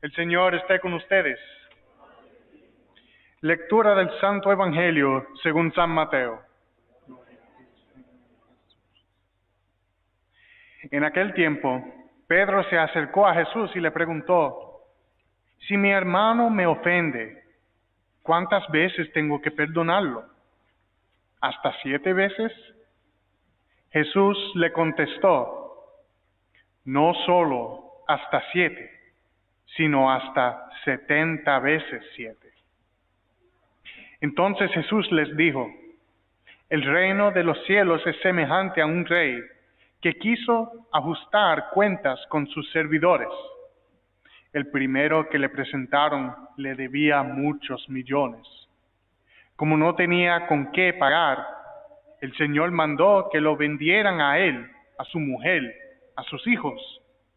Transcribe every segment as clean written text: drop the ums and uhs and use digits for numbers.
El Señor esté con ustedes. Lectura del Santo Evangelio según San Mateo. En aquel tiempo, Pedro se acercó a Jesús y le preguntó: si mi hermano me ofende, ¿cuántas veces tengo que perdonarlo? ¿Hasta 7 veces? Jesús le contestó: no solo hasta 7, sino hasta 70 veces 7. Entonces Jesús les dijo: el reino de los cielos es semejante a un rey que quiso ajustar cuentas con sus servidores. El primero que le presentaron le debía muchos millones. Como no tenía con qué pagar, el Señor mandó que lo vendieran a él, a su mujer, a sus hijos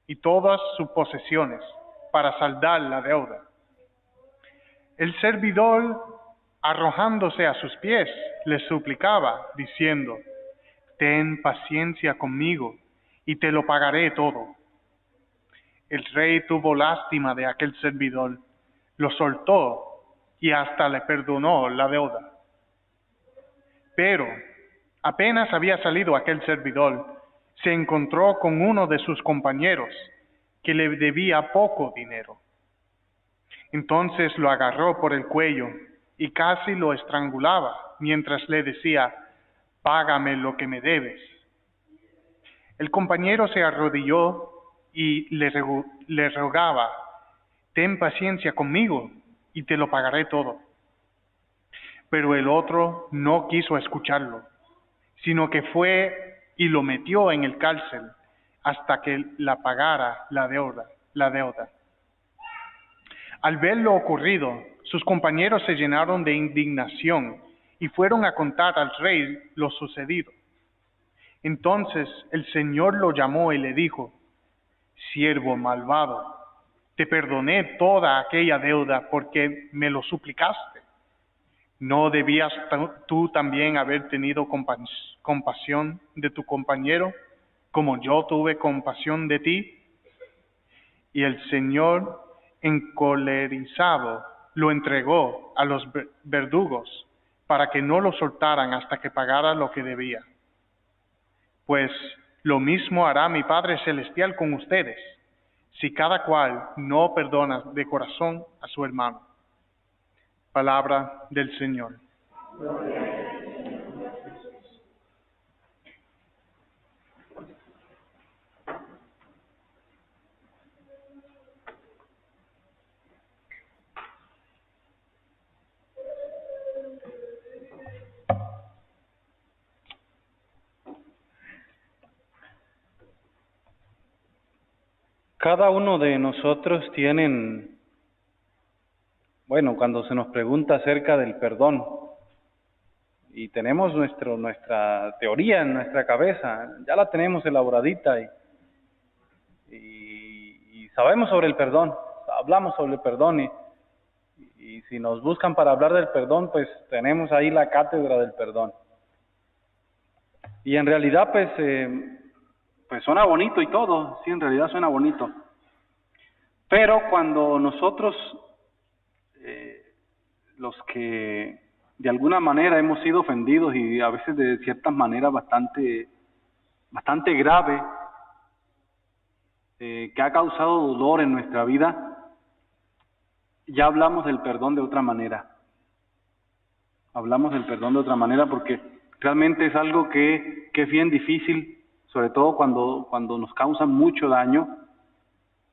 y todas sus posesiones para saldar la deuda. El servidor, arrojándose a sus pies, le suplicaba, diciendo: ten paciencia conmigo y te lo pagaré todo. El rey tuvo lástima de aquel servidor, lo soltó y hasta le perdonó la deuda. Pero apenas había salido aquel servidor, se encontró con uno de sus compañeros que le debía poco dinero. Entonces lo agarró por el cuello y casi lo estrangulaba mientras le decía: págame lo que me debes. El compañero se arrodilló y le rogaba: ten paciencia conmigo y te lo pagaré todo. Pero el otro no quiso escucharlo, sino que fue y lo metió en el cárcel hasta que la pagara la deuda. Al ver lo ocurrido, sus compañeros se llenaron de indignación y fueron a contar al rey lo sucedido. Entonces el Señor lo llamó y le dijo: siervo malvado, te perdoné toda aquella deuda porque me lo suplicaste. ¿No debías tú también haber tenido compasión de tu compañero, como yo tuve compasión de ti? Y el Señor, encolerizado, lo entregó a los verdugos para que no lo soltaran hasta que pagara lo que debía. Pues lo mismo hará mi Padre Celestial con ustedes, si cada cual no perdona de corazón a su hermano. Palabra del Señor. Cada uno de nosotros tienen, cuando se nos pregunta acerca del perdón, y tenemos nuestra teoría en nuestra cabeza, ya la tenemos elaboradita y sabemos sobre el perdón, hablamos sobre el perdón y si nos buscan para hablar del perdón, pues tenemos ahí la cátedra del perdón. Y en realidad pues suena bonito y todo, sí, en realidad suena bonito. Pero cuando nosotros, los que de alguna manera hemos sido ofendidos y a veces de cierta manera bastante grave, que ha causado dolor en nuestra vida, ya hablamos del perdón de otra manera. Hablamos del perdón de otra manera porque realmente es algo que es bien difícil, sobre todo cuando nos causan mucho daño,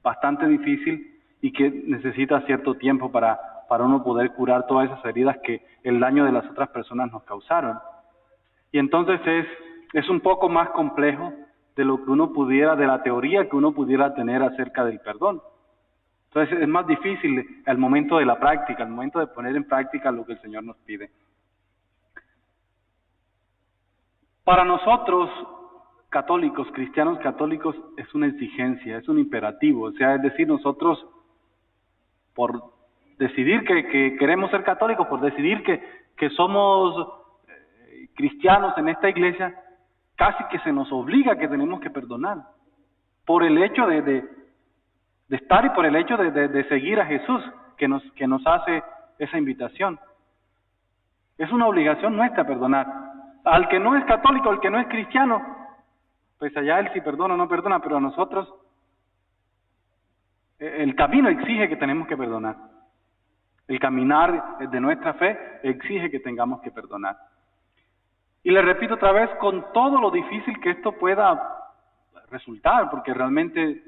bastante difícil, y que necesita cierto tiempo para uno poder curar todas esas heridas que el daño de las otras personas nos causaron. Y entonces es un poco más complejo de lo que uno pudiera, de la teoría que uno pudiera tener acerca del perdón. Entonces es más difícil al momento de la práctica, al momento de poner en práctica lo que el Señor nos pide. Para nosotros, católicos, cristianos católicos, es una exigencia, es un imperativo. O sea, es decir, nosotros, por decidir que queremos ser católicos, por decidir que somos cristianos en esta iglesia, casi que se nos obliga que tenemos que perdonar. Por el hecho de estar y por el hecho de seguir a Jesús que nos hace esa invitación. Es una obligación nuestra perdonar. Al que no es católico, al que no es cristiano, pues allá él sí perdona o no perdona, pero a nosotros el camino exige que tenemos que perdonar. El caminar de nuestra fe exige que tengamos que perdonar. Y le repito otra vez, con todo lo difícil que esto pueda resultar, porque realmente,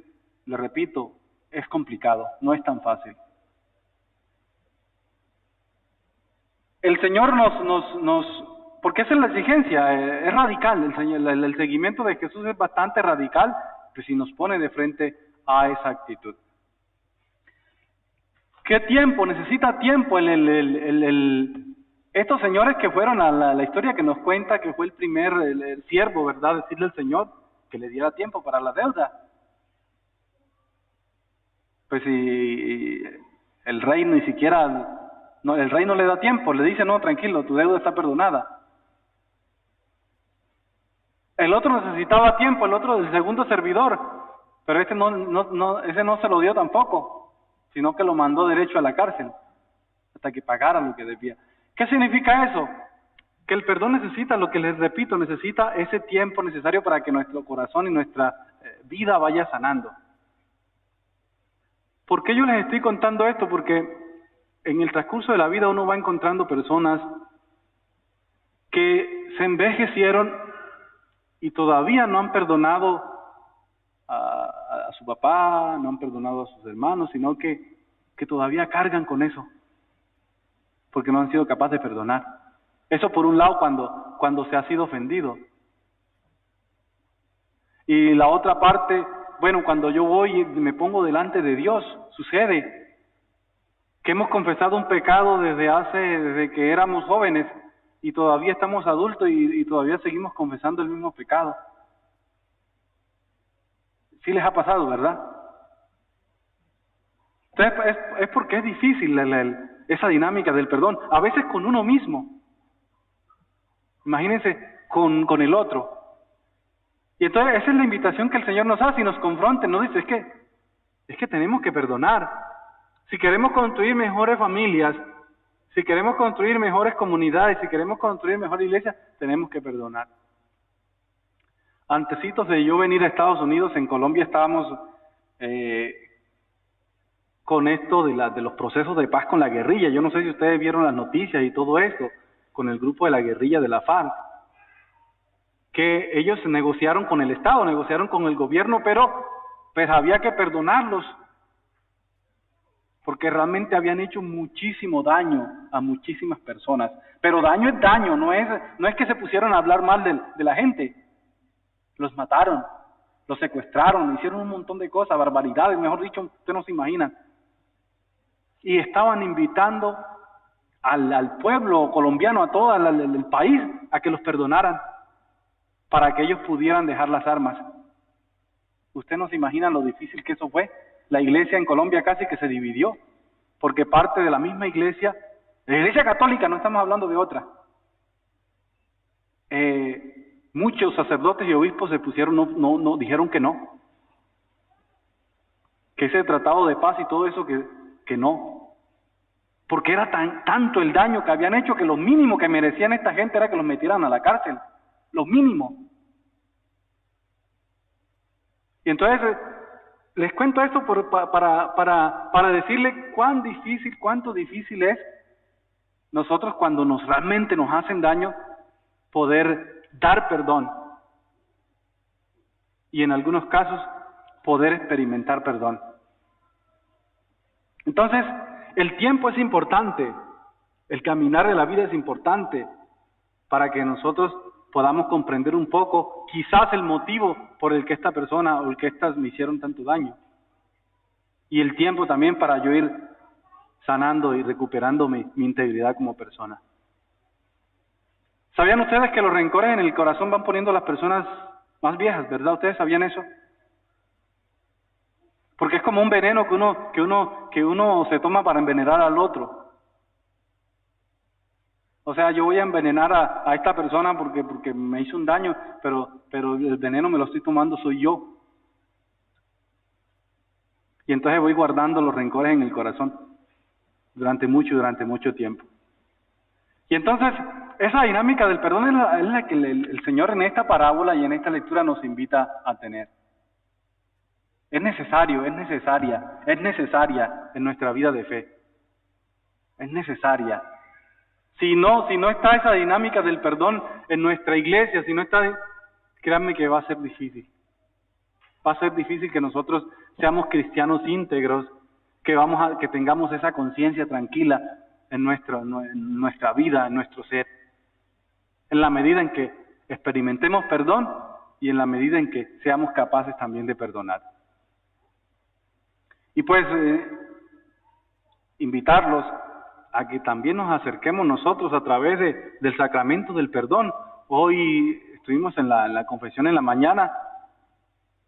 le repito, es complicado, no es tan fácil. El Señor porque esa es la exigencia, es radical, el seguimiento de Jesús es bastante radical, pues si nos pone de frente a esa actitud. ¿Qué tiempo? Necesita tiempo estos señores que fueron a la historia que nos cuenta que fue el primer el siervo, ¿verdad? Decirle al Señor que le diera tiempo para la deuda. Pues si el rey ni siquiera, el rey no le da tiempo, le dice, no, tranquilo, tu deuda está perdonada. El otro necesitaba tiempo, el otro, el segundo servidor, pero ese no se lo dio tampoco, sino que lo mandó derecho a la cárcel, hasta que pagara lo que debía. ¿Qué significa eso? Que el perdón necesita, lo que les repito, necesita ese tiempo necesario para que nuestro corazón y nuestra vida vaya sanando. ¿Por qué yo les estoy contando esto? Porque en el transcurso de la vida uno va encontrando personas que se envejecieron y todavía no han perdonado a su papá, no han perdonado a sus hermanos, sino que todavía cargan con eso, porque no han sido capaces de perdonar. Eso por un lado cuando se ha sido ofendido. Y la otra parte, bueno, cuando yo voy y me pongo delante de Dios, sucede que hemos confesado un pecado desde que éramos jóvenes y todavía estamos adultos y todavía seguimos confesando el mismo pecado. Sí les ha pasado, ¿verdad? Entonces es porque es difícil esa dinámica del perdón, a veces con uno mismo. Imagínense con el otro. Y entonces esa es la invitación que el Señor nos hace y nos confronta, nos dice, es que tenemos que perdonar. Si queremos construir mejores familias, si queremos construir mejores comunidades, si queremos construir mejor iglesia, tenemos que perdonar. Antecitos de yo venir a Estados Unidos, en Colombia estábamos con esto de los procesos de paz con la guerrilla. Yo no sé si ustedes vieron las noticias y todo esto, con el grupo de la guerrilla de la FARC, que ellos negociaron con el Estado, negociaron con el gobierno, pero pues había que perdonarlos, porque realmente habían hecho muchísimo daño a muchísimas personas. Pero daño es daño, no es que se pusieron a hablar mal de la gente. Los mataron, los secuestraron, hicieron un montón de cosas, barbaridades, mejor dicho, usted no se imagina. Y estaban invitando al pueblo colombiano, a todo el país, a que los perdonaran, para que ellos pudieran dejar las armas. Usted no se imagina lo difícil que eso fue. La iglesia en Colombia casi que se dividió, porque parte de la misma iglesia, la iglesia católica, no estamos hablando de otra, muchos sacerdotes y obispos se pusieron, dijeron que no, que ese tratado de paz y todo eso que no, porque era tanto el daño que habían hecho que lo mínimo que merecían esta gente era que los metieran a la cárcel, lo mínimo. Y entonces les cuento esto para decirle cuánto difícil es nosotros cuando realmente nos hacen daño poder dar perdón y en algunos casos poder experimentar perdón. Entonces, el tiempo es importante, el caminar de la vida es importante para que nosotros podamos comprender un poco, quizás el motivo por el que esta persona o el que estas me hicieron tanto daño. Y el tiempo también para yo ir sanando y recuperando mi integridad como persona. ¿Sabían ustedes que los rencores en el corazón van poniendo a las personas más viejas, verdad? ¿Ustedes sabían eso? Porque es como un veneno que uno se toma para envenenar al otro. O sea, yo voy a envenenar a esta persona porque me hizo un daño, pero el veneno me lo estoy tomando soy yo. Y entonces voy guardando los rencores en el corazón durante mucho tiempo. Y entonces, esa dinámica del perdón es la que el Señor en esta parábola y en esta lectura nos invita a tener. Es necesaria en nuestra vida de fe. Es necesaria. Si no está esa dinámica del perdón en nuestra iglesia, si no está, créanme que va a ser difícil. Va a ser difícil que nosotros seamos cristianos íntegros, que tengamos esa conciencia tranquila en nuestra vida, en nuestro ser. En la medida en que experimentemos perdón y en la medida en que seamos capaces también de perdonar. Y pues invitarlos a que también nos acerquemos nosotros a través del sacramento del perdón. Hoy estuvimos en la confesión en la mañana.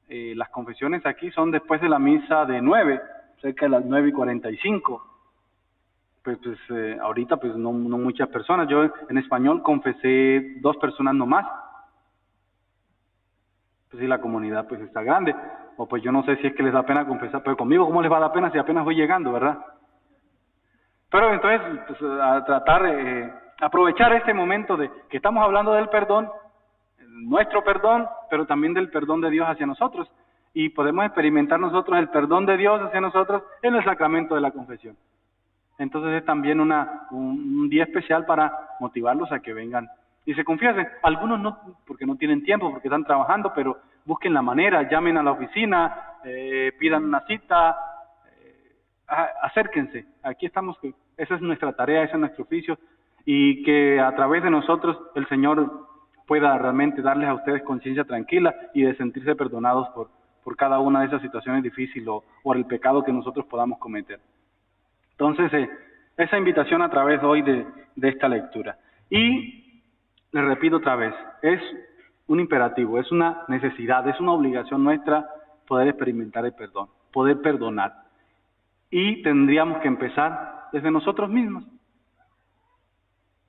Las confesiones aquí son después de la misa de 9, cerca de las 9:45. Pues ahorita pues no muchas personas. Yo en español confesé 2 personas nomás. Pues sí, la comunidad pues está grande. O pues yo no sé si es que les da pena confesar, pero conmigo ¿cómo les va a dar pena si apenas voy llegando, verdad? Pero entonces pues, a tratar de aprovechar este momento de que estamos hablando del perdón, nuestro perdón, pero también del perdón de Dios hacia nosotros. Y podemos experimentar nosotros el perdón de Dios hacia nosotros en el sacramento de la confesión. Entonces es también un día especial para motivarlos a que vengan y se confiesen. Algunos no, porque no tienen tiempo, porque están trabajando, pero busquen la manera, llamen a la oficina, pidan una cita, acérquense. Aquí estamos, esa es nuestra tarea, ese es nuestro oficio, y que a través de nosotros el Señor pueda realmente darles a ustedes conciencia tranquila y de sentirse perdonados por cada una de esas situaciones difíciles o por el pecado que nosotros podamos cometer. Entonces, esa invitación a través hoy de esta lectura. Y les repito otra vez, es un imperativo, es una necesidad, es una obligación nuestra poder experimentar el perdón, poder perdonar. Y tendríamos que empezar desde nosotros mismos.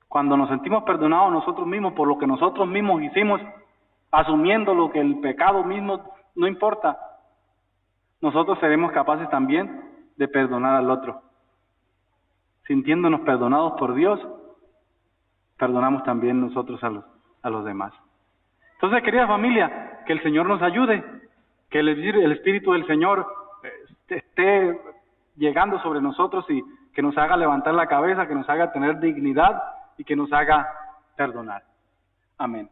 Cuando nos sentimos perdonados nosotros mismos por lo que nosotros mismos hicimos, asumiendo lo que el pecado mismo no importa, nosotros seremos capaces también de perdonar al otro. Sintiéndonos perdonados por Dios, perdonamos también nosotros a los demás. Entonces, querida familia, que el Señor nos ayude, que el Espíritu del Señor esté llegando sobre nosotros y que nos haga levantar la cabeza, que nos haga tener dignidad y que nos haga perdonar. Amén.